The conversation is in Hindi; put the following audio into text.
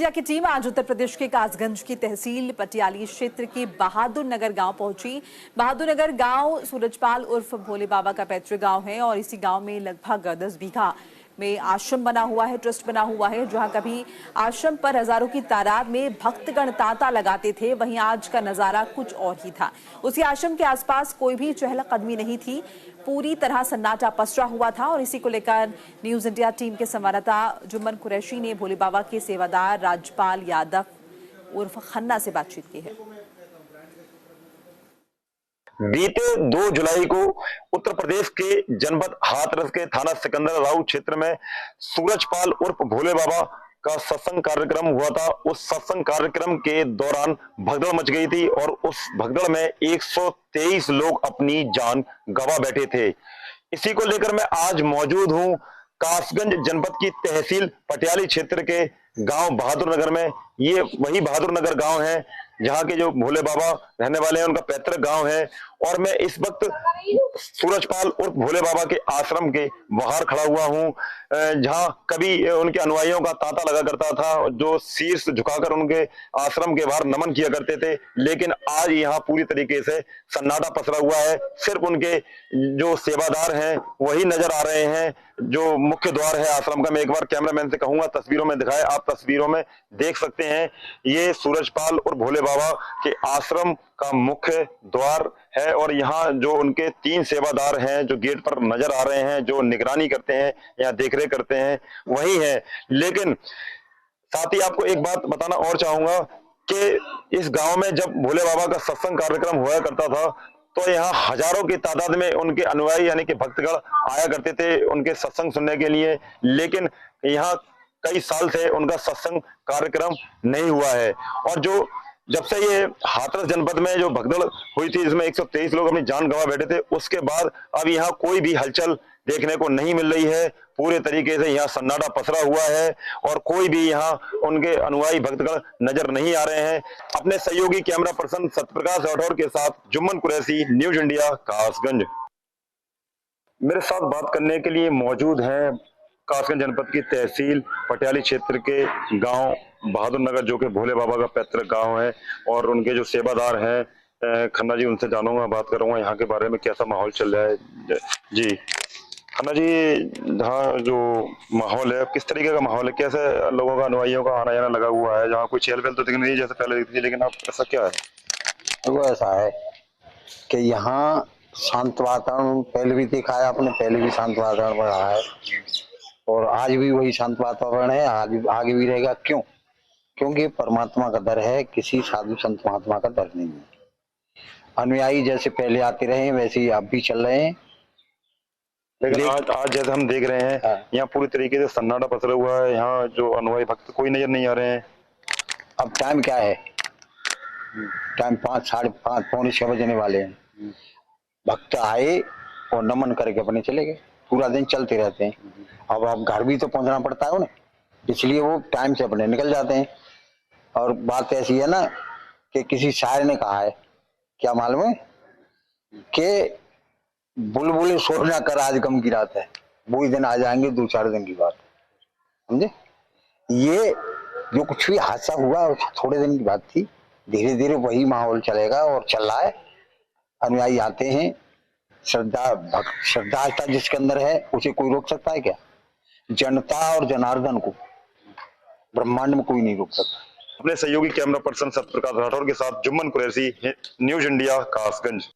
इंडिया की टीम आज उत्तर प्रदेश के कासगंज की तहसील पटियाली क्षेत्र के बहादुर नगर गांव पहुंची। बहादुर नगर गांव सूरजपाल उर्फ भोले बाबा का पैतृक गांव है और इसी गांव में लगभग 10 बीघा में आश्रम बना हुआ है, ट्रस्ट बना हुआ है, जहां कभी आश्रम पर हजारों की तादाद में भक्तगण तांता लगाते थे, वहीं आज का नजारा कुछ और ही था। उसी आश्रम के आसपास कोई भी चहलकदमी नहीं थी, पूरी तरह सन्नाटा पसरा हुआ था। और इसी को लेकर न्यूज इंडिया टीम के संवाददाता जुम्मन कुरैशी ने भोले बाबा के सेवादार राजपाल यादव उर्फ खन्ना से बातचीत की है। बीते 2 जुलाई को उत्तर प्रदेश के जनपद हाथरस के थाना सिकंदर राउ क्षेत्र में सूरजपाल उर्फ भोले बाबा का सत्संग कार्यक्रम हुआ था। उस सत्संग कार्यक्रम के दौरान भगदड़ मच गई थी और उस भगदड़ में 123 लोग अपनी जान गंवा बैठे थे। इसी को लेकर मैं आज मौजूद हूं कासगंज जनपद की तहसील पटियाली क्षेत्र के गांव बहादुर नगर में। ये वही बहादुर नगर गांव है जहां के जो भोले बाबा रहने वाले हैं, उनका पैतृक गांव है। और मैं इस वक्त सूरजपाल उर्फ भोले बाबा के आश्रम के बाहर खड़ा हुआ हूं, जहां कभी उनके अनुयायियों का तांता लगा करता था, जो शीर्ष झुकाकर उनके आश्रम के बाहर नमन किया करते थे। लेकिन आज यहाँ पूरी तरीके से सन्नाटा पसरा हुआ है, सिर्फ उनके जो सेवादार हैं वही नजर आ रहे हैं। जो मुख्य द्वार है आश्रम का, मैं एक बार कैमरामैन से कहूंगा तस्वीरों में दिखाए, आप तस्वीरों में देख सकते हैं। ये सूरजपाल और भोले बाबा के आश्रम का मुख्य द्वार है और यहाँ जो उनके 3 सेवादार हैं जो गेट पर नजर आ रहे हैं, जो निगरानी करते हैं या देखरेख करते हैं, वही है। लेकिन साथ ही आपको एक बात बताना और चाहूंगा कि इस गांव में जब भोले बाबा का सत्संग कार्यक्रम हुआ करता था तो यहाँ हजारों की तादाद में उनके अनुयायी यानी कि भक्तगण आया करते थे उनके सत्संग सुनने के लिए। लेकिन यहाँ कई साल से उनका सत्संग कार्यक्रम नहीं हुआ है। और जो जब से ये हाथरस जनपद में जो भगदड़ हुई थी जिसमें 123 लोग अपनी जान गंवा बैठे थे, उसके बाद अब यहाँ कोई भी हलचल देखने को नहीं मिल रही है। पूरे तरीके से यहाँ सन्नाटा पसरा हुआ है और कोई भी यहाँ उनके अनुयायी भक्तगण नजर नहीं आ रहे हैं। अपने सहयोगी कैमरा पर्सन सत्यप्रकाश राठौर के साथ जुम्मन कुरैशी, न्यूज इंडिया, कासगंज। मेरे साथ बात करने के लिए मौजूद हैं कासगंज जनपद की तहसील पटियाली क्षेत्र के गांव बहादुर नगर, जो कि भोले बाबा का पैतृक गांव है, और उनके जो सेवादार हैं खन्ना जी, उनसे जानूंगा, बात करूंगा यहाँ के बारे में, कैसा माहौल चल रहा है। जी खन्ना जी, यहाँ जो माहौल है किस तरीके का माहौल है, कैसे लोगों का अनुयायियों का आना जाना लगा हुआ है? जहाँ कोई चहल पहल तो दिख नहीं जैसे पहले दिखती थी, लेकिन अब ऐसा क्या है? वो ऐसा है कि यहाँ शांत वातावरण पहले भी देखा है आपने, पहले भी शांत वातावरण रहा है और आज भी वही शांत वातावरण है, आज आगे भी रहेगा। क्यों? क्योंकि परमात्मा का दर है, किसी साधु संत महात्मा का दर नहीं है। अनुयायी जैसे पहले आते रहे वैसे ही अब भी चल रहे हैं। लेकिन आज जैसे हम देख रहे हैं यहाँ पूरी तरीके से सन्नाटा पसरा हुआ है, यहाँ जो अनुयायी भक्त कोई नजर नहीं आ रहे हैं। अब टाइम क्या है? टाइम 5, साढ़े 5, पौने 6 बजने वाले हैं। भक्त आए और नमन करके अपने चले गए, पूरा दिन चलते रहते हैं। अब घर भी तो पहुंचना पड़ता है उन्हें, इसलिए वो टाइम से अपने निकल जाते हैं। और बात ऐसी है ना कि किसी शायर ने कहा है, क्या मालूम है, कि बुलबुल सोना कर आज गम की रात है, वो दिन आ जाएंगे 2-4 दिन की बात, समझे? ये जो कुछ भी हादसा हुआ थोड़े दिन की बात थी, धीरे धीरे वही माहौल चलेगा और चल रहा है। अनुयायी आते हैं, श्रद्धा जिसके अंदर है उसे कोई रोक सकता है क्या? जनता और जनार्दन को ब्रह्मांड में कोई नहीं रोक सकता। अपने सहयोगी कैमरा पर्सन सत्यप्रकाश राठौर के साथ जुम्मन कुरैशी, न्यूज इंडिया, कासगंज।